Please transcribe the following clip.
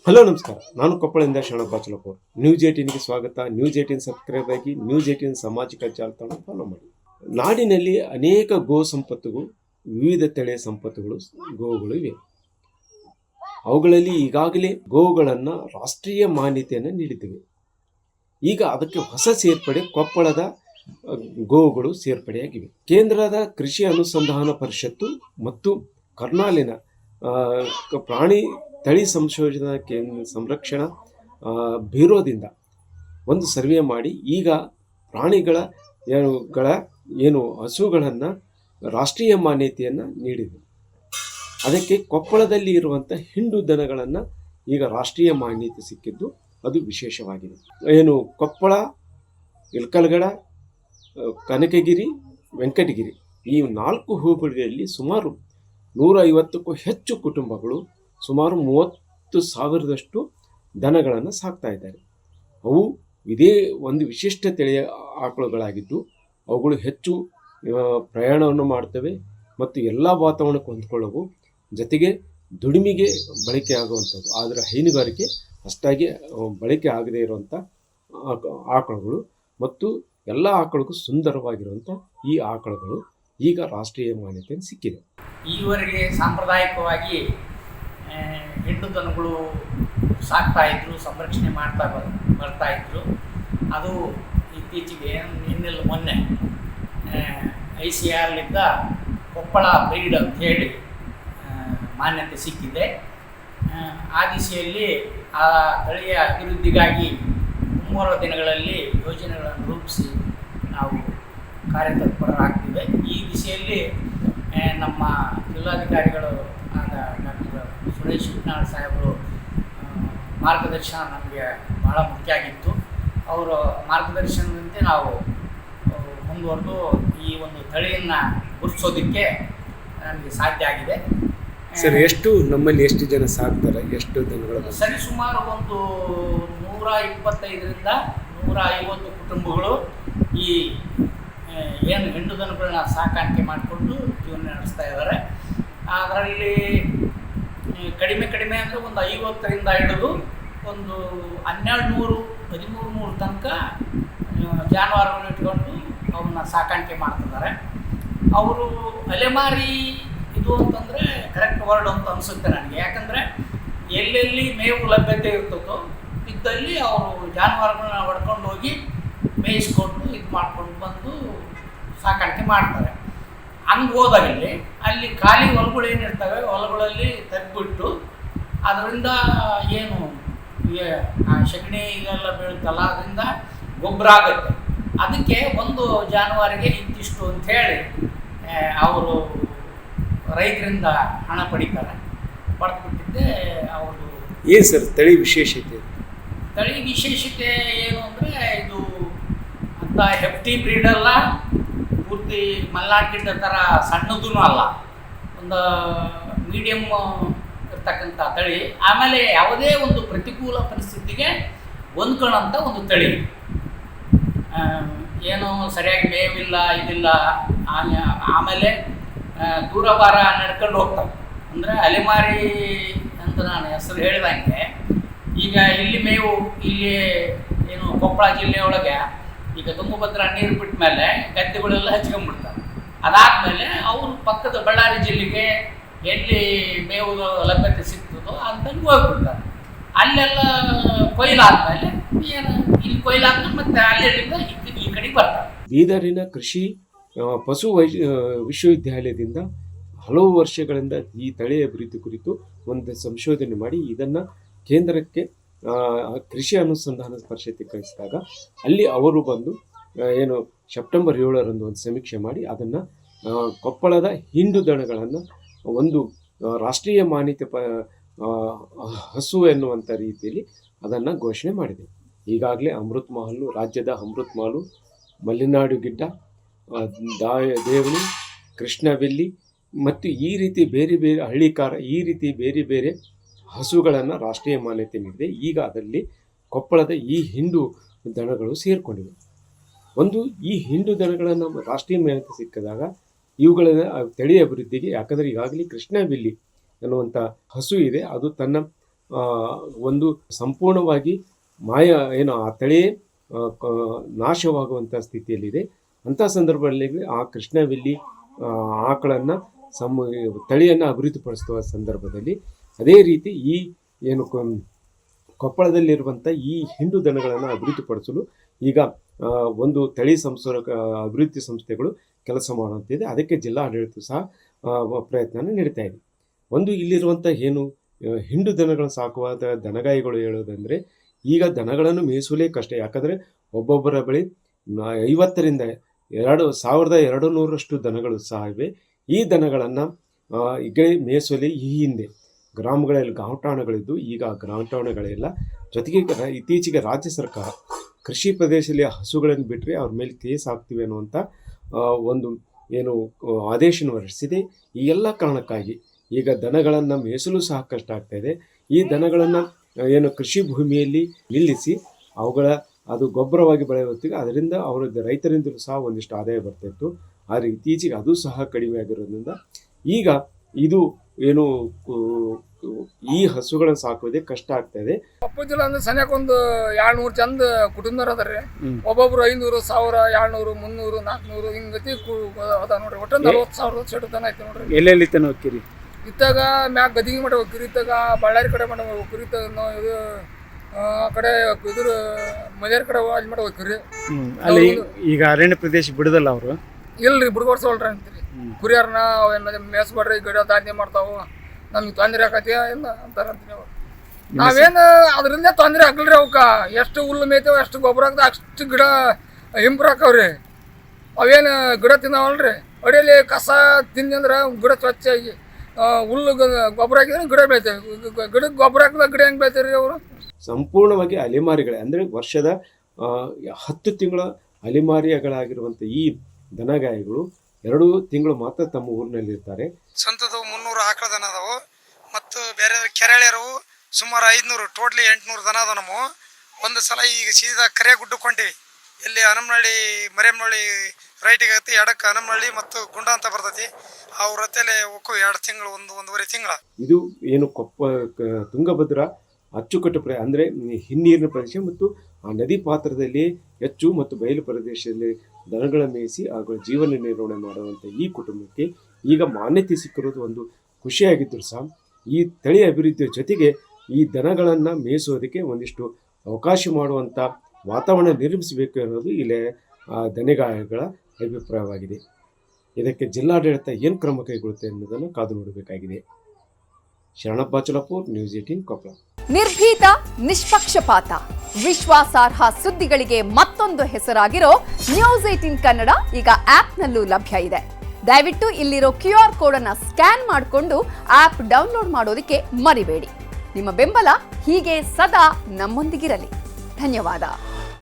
Hello ನಮಸ್ಕಾರ, ನಾನು ಕೊಪ್ಪಳದಿಂದ Sharanappa ಚಲಪೂರ್. News 18ಗೆ ಸ್ವಾಗತ. ನ್ಯೂಸ್ 18 ಸಬ್ಸ್ಕ್ರೈಬ್ ಆಗಿ, ನ್ಯೂಸ್ 18 ಸಾಮಾಜಿಕ ಜಾಲತಾಣ ಫಾಲೋ ಮಾಡಿ. ನಾಡಿನಲ್ಲಿ ಅನೇಕ ಗೋ ಸಂಪತ್ತುಗಳು, ವಿವಿಧ ತಳಿಯ ಸಂಪತ್ತುಗಳು, ಗೋವುಗಳು ಇವೆ. ಅವುಗಳಲ್ಲಿ ಈಗಾಗಲೇ ಗೋವುಗಳನ್ನು ರಾಷ್ಟ್ರೀಯ ಮಾನ್ಯತೆಯನ್ನು ನೀಡಿದ್ದೇವೆ. ಈಗ ಅದಕ್ಕೆ ಹೊಸ ಸೇರ್ಪಡೆ ಕೊಪ್ಪಳದ ಗೋವುಗಳು ಸೇರ್ಪಡೆಯಾಗಿವೆ. ಕೇಂದ್ರದ ಕೃಷಿ ಅನುಸಂಧಾನ ಪರಿಷತ್ತು ಮತ್ತು ಕರ್ನಾಲಿನ ಪ್ರಾಣಿ ತಳಿ ಸಂಶೋಧನಾ ಸಂರಕ್ಷಣಾ ಬ್ಯೂರೋದಿಂದ ಒಂದು ಸರ್ವೆ ಮಾಡಿ ಈಗ ಪ್ರಾಣಿಗಳ ಹಸುಗಳನ್ನು ರಾಷ್ಟ್ರೀಯ ಮಾನ್ಯತೆಯನ್ನು ನೀಡಿದೆ. ಅದಕ್ಕೆ ಕೊಪ್ಪಳದಲ್ಲಿ ಇರುವಂಥ ಹಿಂಡು ದನಗಳನ್ನು ಈಗ ರಾಷ್ಟ್ರೀಯ ಮಾನ್ಯತೆ ಸಿಕ್ಕಿದ್ದು ಅದು ವಿಶೇಷವಾಗಿದೆ. ಕೊಪ್ಪಳ, ಇಳಕಲ್ಗಡ, ಕನಕಗಿರಿ, ವೆಂಕಟಗಿರಿ ಈ 4 ಹೋಬಳಿಯಲ್ಲಿ ಸುಮಾರು 150ಕ್ಕೂ ಹೆಚ್ಚು ಕುಟುಂಬಗಳು ಸುಮಾರು 30,000ದಷ್ಟು ದನಗಳನ್ನು ಸಾಕ್ತಾ ಇದ್ದಾರೆ. ಅವು ಇದೇ ಒಂದು ವಿಶಿಷ್ಟ ತಳಿಯ ಆಕಳುಗಳಾಗಿದ್ದು ಅವುಗಳು ಹೆಚ್ಚು ಪ್ರಯಾಣವನ್ನು ಮಾಡ್ತವೆ ಮತ್ತು ಎಲ್ಲ ವಾತಾವರಣಕ್ಕೆ ಹೊಂದ್ಕೊಳ್ಳವು. ಜೊತೆಗೆ ದುಡಿಮೆಗೆ ಬಳಕೆ ಆಗುವಂಥದ್ದು, ಆದರೆ ಹೈನುಗಾರಿಕೆ ಅಷ್ಟಾಗಿ ಬಳಕೆ ಆಗದೇ ಇರುವಂಥ ಆಕಳುಗಳು ಮತ್ತು ಎಲ್ಲ ಆಕಳಿಗೂ ಸುಂದರವಾಗಿರುವಂಥ ಈ ಆಕಳುಗಳು ಈಗ ರಾಷ್ಟ್ರೀಯ ಮಾನ್ಯತೆ ಸಿಕ್ಕಿದೆ. ಈವರೆಗೆ ಸಾಂಪ್ರದಾಯಿಕವಾಗಿ ಹೆಣ್ಣು ದನಗಳು ಸಾಕ್ತಾಯಿದ್ರು, ಸಂರಕ್ಷಣೆ ಬರ್ತಾಯಿದ್ರು. ಅದು ಇತ್ತೀಚೆಗೆ ಮೊನ್ನೆ ICARಲಿಂದ ಕೊಪ್ಪಳ ಬ್ರೀಡ್ ಅಂತ ಹೇಳಿ ಮಾನ್ಯತೆ ಸಿಕ್ಕಿದೆ. ಆ ದಿಸೆಯಲ್ಲಿ ಆ ತಳಿಯ ಅಭಿವೃದ್ಧಿಗಾಗಿ ಮುಂಬರುವ ದಿನಗಳಲ್ಲಿ ಯೋಜನೆಗಳನ್ನು ರೂಪಿಸಿ ನಾವು ಕಾರ್ಯತತ್ಪರರಾಗ್ತಿವೆ. ಈ ದಿಸೆಯಲ್ಲಿ ನಮ್ಮ ಜಿಲ್ಲಾಧಿಕಾರಿಗಳು ಆದ ಡಾಕ್ಟರ್ ಸುರೇಶ್ ವಿಟ್ನಾಳ್ ಸಾಹೇಬರು ಮಾರ್ಗದರ್ಶನ ನಮಗೆ ಬಹಳ ಮುಖ್ಯ ಆಗಿತ್ತು. ಅವರ ಮಾರ್ಗದರ್ಶನದಂತೆ ನಾವು ಮುಂದುವರೆದು ಈ ಒಂದು ತಳಿಯನ್ನು ಗುರುತಿಸೋದಕ್ಕೆ ನಮಗೆ ಸಾಧ್ಯ ಆಗಿದೆ. ಸರ್, ನಮ್ಮಲ್ಲಿ ಎಷ್ಟು ಜನ ಸಾಕ್ತಾರೆ? ಎಷ್ಟು ದನಗಳು? ಸರಿಸುಮಾರು ಒಂದು 125ರಿಂದ 150 ಕುಟುಂಬಗಳು ಈ ಏನು ಹೆಣ್ಣು ದನಗಳನ್ನ ಸಾಕಾಣಿಕೆ ಮಾಡಿಕೊಂಡು ಜೀವನ ನಡೆಸ್ತಾ ಇದ್ದಾರೆ. ಅದರಲ್ಲಿ ಕಡಿಮೆ ಅಂದರೆ ಒಂದು 50ರಿಂದ ಹಿಡಿದು ಒಂದು 1200-1300 ತನಕ ಜಾನುವಾರುಗಳನ್ನ ಇಟ್ಕೊಂಡು ಅವನ್ನ ಸಾಕಾಣಿಕೆ ಮಾಡ್ತಿದ್ದಾರೆ. ಅವರು ಅಲೆಮಾರಿ ಇದು ಅಂತಂದರೆ ಕರೆಕ್ಟ್ ವರ್ಡ್ ಅಂತ ಅನಿಸುತ್ತೆ ನನಗೆ. ಯಾಕಂದರೆ ಎಲ್ಲೆಲ್ಲಿ ಮೇವು ಲಭ್ಯತೆ ಇರ್ತದೋ ಇದ್ದಲ್ಲಿ ಅವರು ಜಾನುವಾರುಗಳನ್ನ ಹೊಡ್ಕೊಂಡು ಹೋಗಿ ಮೇಯಿಸ್ಕೊಂಡು ಇದು ಮಾಡ್ಕೊಂಡು ಬಂದು ಸಾಕಾಣಿಕೆ ಮಾಡ್ತಾರೆ. ಹಂಗೆ ಹೋದಾಗಲ್ಲಿ ಅಲ್ಲಿ ಖಾಲಿ ಹೊಲಗಳು ಏನಿರ್ತವೆ, ಹೊಲಗಳಲ್ಲಿ ತೆಗೆದ್ಬಿಟ್ಟು ಅದರಿಂದ ಏನು ಸಗಣಿ ಇದೆಲ್ಲ ಬೀಳುತ್ತಲ್ಲ, ಅದರಿಂದ ಗೊಬ್ಬರ ಆಗುತ್ತೆ. ಅದಕ್ಕೆ ಒಂದು ಜಾನುವಾರಿಗೆ ಇಂತಿಷ್ಟು ಅಂಥೇಳಿ ಅವರು ರೈತರಿಂದ ಹಣ ಪಡಿತಾರೆ. ಪಡೆದುಬಿಟ್ಟಿದ್ದೆ ಅವರು. ಏನು ಸರ್ ತಳಿ ವಿಶೇಷತೆ? ತಳಿ ವಿಶೇಷತೆ ಏನು ಅಂದರೆ ಇದು ಅಂತ ಹೆಫ್ಟಿ ಬ್ರೀಡಲ್ಲ, ಪೂರ್ತಿ ಮಲ್ನಾಡ್ ಗಿಡ್ಡ ಥರ ಸಣ್ಣದೂ ಅಲ್ಲ, ಒಂದು ಮೀಡಿಯಮ್ ಇರ್ತಕ್ಕಂಥ ತಳಿ. ಆಮೇಲೆ ಯಾವುದೇ ಒಂದು ಪ್ರತಿಕೂಲ ಪರಿಸ್ಥಿತಿಗೆ ಹೊಂದ್ಕೊಳ್ಳೋಂಥ ಒಂದು ತಳಿ. ಏನು ಸರಿಯಾಗಿ ಮೇವಿಲ್ಲ, ಇದಿಲ್ಲ, ಆಮೇಲೆ ದೂರವಾರ ನಡ್ಕೊಂಡು ಹೋಗ್ತಾರೆ. ಅಂದರೆ ಅಲೆಮಾರಿ ಅಂತ ನಾನು ಹೆಸರು ಹೇಳಿದಂಗೆ ಈಗ ಇಲ್ಲಿ ಮೇವು ಇಲ್ಲಿ ಏನು ಕೊಪ್ಪಳ ಜಿಲ್ಲೆಯೊಳಗೆ ಈಗ ತುಂಗಭದ್ರಾ ನೀರು ಬಿಟ್ಟ ಮೇಲೆ ಗದ್ದೆಗಳೆಲ್ಲ ಹಚ್ಕೊಂಡ್ಬಿಡ್ತಾರೆ. ಅದಾದಮೇಲೆ ಅವರು ಪಕ್ಕದ ಬಳ್ಳಾರಿ ಜಿಲ್ಲೆಗೆ ಎಲ್ಲಿ ಮೇವು ಲಭ್ಯತೆ ಸಿಗ್ತದೋ ಅಂತಲ್ಲಿ ಹೋಗ್ಬಿಡ್ತಾರೆ. ಅಲ್ಲೆಲ್ಲ ಕೊಯ್ಲಾದ್ಮೇಲೆ ಏನು ಇಲ್ಲಿ ಕೊಯ್ಲಾದ್ಮೇಲೆ ಮತ್ತೆ ಅಲ್ಲಿಂದ ಈ ಕಡೆಗೆ ಬರ್ತಾರೆ. ಬೀದರಿನ ಕೃಷಿ ಪಶು ವಿಶ್ವವಿದ್ಯಾಲಯದಿಂದ ಹಲವು ವರ್ಷಗಳಿಂದ ಈ ತಳಿ ಅಭಿವೃದ್ಧಿ ಕುರಿತು ಒಂದು ಸಂಶೋಧನೆ ಮಾಡಿ ಇದನ್ನು ಕೇಂದ್ರಕ್ಕೆ ಕೃಷಿ ಅನುಸಂಧಾನ ಪರಿಷತ್ತಿಗೆ ಕಳಿಸಿದಾಗ ಅಲ್ಲಿ ಅವರು ಬಂದು ಸೆಪ್ಟೆಂಬರ್ 7ರಂದು ಒಂದು ಸಮೀಕ್ಷೆ ಮಾಡಿ ಅದನ್ನು ಕೊಪ್ಪಳದ ಹಿಂಡು ದನಗಳನ್ನು ಒಂದು ರಾಷ್ಟ್ರೀಯ ಮಾನ್ಯತೆ ಹಸು ಎನ್ನುವಂಥ ರೀತಿಯಲ್ಲಿ ಅದನ್ನು ಘೋಷಣೆ ಮಾಡಿದೆ. ಈಗಾಗಲೇ ಅಮೃತ್ ಮಹಲ್, ರಾಜ್ಯದ ಅಮೃತ್ ಮಹಲ್, ಮಲೆನಾಡು ಗಿಡ್ಡ, ದೇವಣಿ, ಕೃಷ್ಣವೆಲ್ಲಿ ಮತ್ತು ಈ ರೀತಿ ಬೇರೆ ಬೇರೆ ಹಳ್ಳಿಕಾರ, ಈ ರೀತಿ ಬೇರೆ ಬೇರೆ ಹಸುಗಳನ್ನು ರಾಷ್ಟ್ರೀಯ ಮಾನ್ಯತೆ ನೀಡಿದೆ. ಈಗ ಅದರಲ್ಲಿ ಕೊಪ್ಪಳದ ಈ ಹಿಂಡು ದನಗಳು ಸೇರಿಕೊಂಡಿವೆ. ಈ ಹಿಂಡು ದನಗಳನ್ನು ರಾಷ್ಟ್ರೀಯ ಮಾನ್ಯತೆ ಸಿಕ್ಕಿದಾಗ ಇವುಗಳ ತಳಿ ಅಭಿವೃದ್ಧಿಗೆ, ಯಾಕಂದರೆ ಈಗಾಗಲೇ ಕೃಷ್ಣವೆಲ್ಲಿ ಅನ್ನುವಂಥ ಹಸು ಇದೆ, ಅದು ತನ್ನ ಒಂದು ಸಂಪೂರ್ಣವಾಗಿ ಆ ತಳಿ ನಾಶವಾಗುವಂಥ ಸ್ಥಿತಿಯಲ್ಲಿದೆ. ಅಂಥ ಸಂದರ್ಭದಲ್ಲಿ ಆ ಕೃಷ್ಣವೆಲ್ಲಿ ಆಕಳನ್ನು ತಳಿಯನ್ನು ಅಭಿವೃದ್ಧಿಪಡಿಸುವ ಸಂದರ್ಭದಲ್ಲಿ ಅದೇ ರೀತಿ ಈ ಏನು ಕೊಪ್ಪಳದಲ್ಲಿರುವಂಥ ಈ ಹಿಂಡು ದನಗಳನ್ನು ಅಭಿವೃದ್ಧಿಪಡಿಸಲು ಈಗ ಒಂದು ತಳಿ ಅಭಿವೃದ್ಧಿ ಸಂಸ್ಥೆಗಳು ಕೆಲಸ ಮಾಡುವಂತಿದೆ. ಅದಕ್ಕೆ ಜಿಲ್ಲಾಡಳಿತ ಸಹ ಪ್ರಯತ್ನ ನಡೀತಾ ಇದೆ. ಒಂದು ಇಲ್ಲಿರುವಂಥ ಏನು ಹಿಂಡು ದನಗಳನ್ನು ಸಾಕುವ ದನಗಾಯಿಗಳು ಹೇಳೋದಂದರೆ ಈಗ ದನಗಳನ್ನು ಮೇಯಿಸಲೇ ಕಷ್ಟ. ಯಾಕಂದರೆ ಒಬ್ಬೊಬ್ಬರ ಬಳಿ 50ರಿಂದ 1200 ದನಗಳು ಸಹ ಇವೆ. ಈ ದನಗಳನ್ನು ಈಗ ಮೇಯಿಸಲಿ ಈ ಹಿಂದೆ ಗ್ರಾಮಗಳಲ್ಲಿ ಗಾಂವಟಾಣಗಳಿದ್ದು ಈಗ ಗ್ರಾಂವಟಾಣಗಳೆಲ್ಲ. ಜೊತೆಗೆ ಇತ್ತೀಚೆಗೆ ರಾಜ್ಯ ಸರ್ಕಾರ ಕೃಷಿ ಪ್ರದೇಶದಲ್ಲಿ ಹಸುಗಳನ್ನು ಬಿಟ್ಟರೆ ಅವ್ರ ಮೇಲೆ ಕೇಸ್ ಹಾಕ್ತೀವಿ ಅನ್ನುವಂಥ ಒಂದು ಏನು ಆದೇಶವನ್ನು ಹೊರಡಿಸಿದೆ. ಈ ಎಲ್ಲ ಕಾರಣಕ್ಕಾಗಿ ಈಗ ದನಗಳನ್ನು ಮೇಯಿಸಲು ಸಹ ಕಷ್ಟ ಆಗ್ತಾಯಿದೆ. ಈ ದನಗಳನ್ನು ಏನು ಕೃಷಿ ಭೂಮಿಯಲ್ಲಿ ನಿಲ್ಲಿಸಿ ಅದು ಗೊಬ್ಬರವಾಗಿ ಬೆಳೆಯುತ್ತಿಗೆ ಅದರಿಂದ ರೈತರಿಂದಲೂ ಸಹ ಒಂದಿಷ್ಟು ಆದಾಯ ಬರ್ತಾಯಿತ್ತು. ಆದರೆ ಇತ್ತೀಚೆಗೆ ಅದು ಸಹ ಕಡಿಮೆ ಆಗಿರೋದ್ರಿಂದ ಈಗ ಇದು ಏನು ಈ ಹಸುಗಳನ್ನು ಸಾಕೋದೇ ಕಷ್ಟ ಆಗ್ತಾ ಇದೆ. ಕೊಪ್ಪಳ ಜಿಲ್ಲೆ ಅಂದ್ರೆ ಸನಿಯಾಕ ಒಂದು 200 ಚಂದ ಕುಟುಂಬದವ್ರು ಅದಾರೆ. ಒಬ್ಬೊಬ್ರು 500, 1000, 200, 300, 400 ಹಿಂಗತಿ ಅದ ನೋಡ್ರಿ. ಒಟ್ಟು 40,000 ಶೆಡ್ ತನ ಐತಿ ನೋಡ್ರಿ. ಎಲ್ಲೆಲ್ಲಿ ತನ ಹೋಗ್ತೀರಿ? ಇತ್ತಾಗ ಮ್ಯಾಗ ಗದಿಗೆ ಮಠ ಹೋಗ್ತೀರಿ, ಇತ್ತಾಗ ಬಳ್ಳಾರಿ ಕಡೆ ಮಠ ಹೋಗ್ತೀರಿ, ಇದು ಆ ಕಡೆ ಇದ್ರ ಮಜಾರಿ ಕಡೆ ಅಲ್ಲಿ ಮಠ ಹೋಗ್ತೀರಿ. ಅಲ್ಲಿ ಈಗ ಅರಣ್ಯ ಪ್ರದೇಶ ಬಿಡುದಲ್ಲ ಅವರು? ಇಲ್ರಿ, ಬಿಡ್ಗೊಡ್ಸೋಳ್ರಿ ಅಂತೀರಿ. ಕುರಿಯಾರನ ಮೇಸ್ಬೇಡ್ರಿ, ಗಿಡ ಧಾನ್ಯ ಮಾಡ್ತಾವು, ನಮ್ಗೆ ತೊಂದರೆ ಆಕತಿ ಇಲ್ಲ ಅಂತಾರಂತೀನಿ ಅವ್ರು. ನಾವೇನು ಅದರಿಂದ ತೊಂದರೆ ಆಗಲ್ರಿ. ಅವಕ್ಕೆ ಎಷ್ಟು ಹುಲ್ಲು ಮೇಯ್ತಾವ, ಎಷ್ಟು ಗೊಬ್ಬರ ಹಾಕ್ತಾವ, ಅಷ್ಟು ಗಿಡ ಇಂಪ್ರೂವ್ ಆಕವ್ರಿ. ಅವೇನು ಗಿಡ ತಿನ್ನವಲ್ರಿ. ಅಡಿಯಲ್ಲಿ ಕಸ ತಿಂದ್ರೆ ಗಿಡ ಸ್ವಚ್ಛಾಗಿ ಹುಲ್ಲು ಗೊಬ್ಬರ ಹಾಕಿದ್ರೆ ಗಿಡ ಬೆಳಿತೇವೆ. ಗಿಡಕ್ಕೆ ಗೊಬ್ಬರ ಹಾಕಿದಾಗ ಗಿಡ ಹೆಂಗೆ ಬೆಳಿತಾರೆ ಅವರು? ಸಂಪೂರ್ಣವಾಗಿ ಅಲೆಮಾರಿಗಳೇ, ಅಂದರೆ ವರ್ಷದ 10 ತಿಂಗಳ ಅಲೆಮಾರಿಗಳಾಗಿರುವಂಥ ಈ ದನಗಾಯಿಗಳು 2 ತಿಂಗಳು ಮಾತ್ರ ತಮ್ಮ ಊರಿನಲ್ಲಿರ್ತಾರೆ. ಸ್ವಂತದ 300 ಆಕಳ ದನ ಅದಾವು ಮತ್ತು ಬೇರೆ ಕೆರೆಳೆರವು ಸುಮಾರು 500, ಟೋಟ್ಲಿ 800 ದನ ಅದಾವ ನಮ್ಮವು. ಒಂದು ಸಲ ಈಗ ಸೀದಾ ಕರೆ ಗುಡ್ಡಕ್ಕೆ ಹೊಂಟೀವಿ. ಇಲ್ಲಿ ಹನಮನಹಳ್ಳಿ ಮರೇಮನಹಳ್ಳಿ ರೈಟಿಗೆ ಐತಿ, ಎಡಕ್ಕೆ ಹನಮನಹಳ್ಳಿ ಮತ್ತು ಗುಂಡ ಅಂತ ಬರ್ತೈತಿ. ಅವ್ರ ರೊತ್ತಲ್ಲಿ ಹೋಗು 2 ತಿಂಗಳು, 1.5 ತಿಂಗಳ. ಇದು ಏನು ತುಂಗಭದ್ರಾ ಅಚ್ಚುಕಟ್ಟು ಅಂದರೆ ಹಿನ್ನೀರಿನ ಪ್ರದೇಶ ಮತ್ತು ಆ ನದಿ ಪಾತ್ರದಲ್ಲಿ ಹೆಚ್ಚು ಮತ್ತು ಬಯಲು ಪ್ರದೇಶದಲ್ಲಿ ದನಗಳ ಮೇಯಿಸಿ ಅವುಗಳ ಜೀವನ ನಿರ್ವಹಣೆ ಮಾಡುವಂಥ ಈ ಕುಟುಂಬಕ್ಕೆ ಈಗ ಮಾನ್ಯತೆ ಸಿಕ್ಕಿರೋದು ಒಂದು ಖುಷಿಯಾಗಿದ್ದರೂ ಸಹ ಈ ತಳಿ ಅಭಿವೃದ್ಧಿಯ ಜೊತೆಗೆ ಈ ದನಗಳನ್ನು ಮೇಯಿಸೋದಕ್ಕೆ ಒಂದಿಷ್ಟು ಅವಕಾಶ ಮಾಡುವಂಥ ವಾತಾವರಣ ನಿರ್ಮಿಸಬೇಕು ಅನ್ನೋದು ಇಲ್ಲೇ ದನಗಾಯಿಗಳ ಅಭಿಪ್ರಾಯವಾಗಿದೆ. ಇದಕ್ಕೆ ಜಿಲ್ಲಾಡಳಿತ ಏನು ಕ್ರಮ ಕೈಗೊಳ್ಳುತ್ತೆ ಅನ್ನೋದನ್ನು ಕಾದು ನೋಡಬೇಕಾಗಿದೆ. ಶರಣಪ್ಪ ಚಲಪೂರ್, ನ್ಯೂಸ್ 18 ಕೊಪ್ಪಳ. ನಿರ್ಭೀತ, ನಿಷ್ಪಕ್ಷಪಾತ, ವಿಶ್ವಾಸಾರ್ಹ ಸುದ್ದಿಗಳಿಗೆ ಮತ್ತೊಂದು ಹೆಸರಾಗಿರೋ ನ್ಯೂಸ್ 18 ಕನ್ನಡ ಈಗ ಆಪ್ನಲ್ಲೂ ಲಭ್ಯ ಇದೆ. ದಯವಿಟ್ಟು ಇಲ್ಲಿರೋ QR ಕೋಡ್ ಅನ್ನು ಸ್ಕ್ಯಾನ್ ಮಾಡಿಕೊಂಡು ಆಪ್ ಡೌನ್ಲೋಡ್ ಮಾಡೋದಕ್ಕೆ ಮರಿಬೇಡಿ. ನಿಮ್ಮ ಬೆಂಬಲ ಹೀಗೆ ಸದಾ ನಮ್ಮೊಂದಿಗಿರಲಿ. ಧನ್ಯವಾದ.